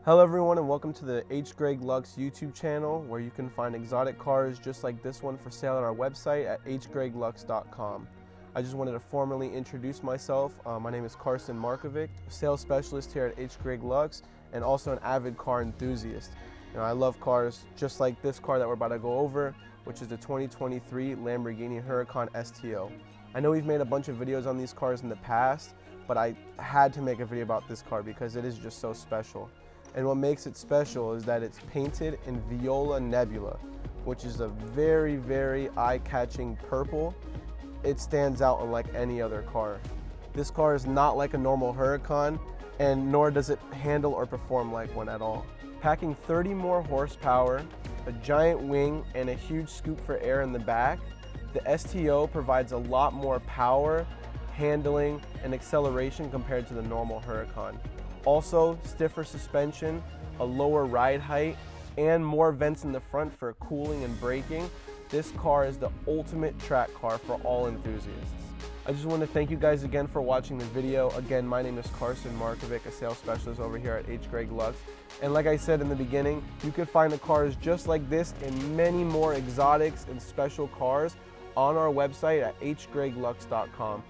Hello everyone and welcome to the HGreg Lux YouTube channel, where you can find exotic cars just like this one for sale on our website at HGregLux.com. I just wanted to formally introduce myself. My name is Carson Markovic, sales specialist here at HGreg Lux and also an avid car enthusiast. I love cars just like this car that we're about to go over, which is the 2023 Lamborghini Huracan STO. I know we've made a bunch of videos on these cars in the past, but I had to make a video about this car because it is just so special. And what makes it special is that it's painted in Viola Nebula, which is a very, very eye-catching purple. It stands out unlike any other car. This car is not like a normal Huracan, and nor does it handle or perform like one at all. Packing 30 more horsepower, a giant wing, and a huge scoop for air in the back, the STO provides a lot more power, handling, and acceleration compared to the normal Huracan. Also, stiffer suspension, a lower ride height, and more vents in the front for cooling and braking. This car is the ultimate track car for all enthusiasts. I just want to thank you guys again for watching the video. Again, my name is Carson Markovic, a sales specialist over here at HGreg Lux. And like I said in the beginning, you can find the cars just like this and many more exotics and special cars on our website at HGregLux.com.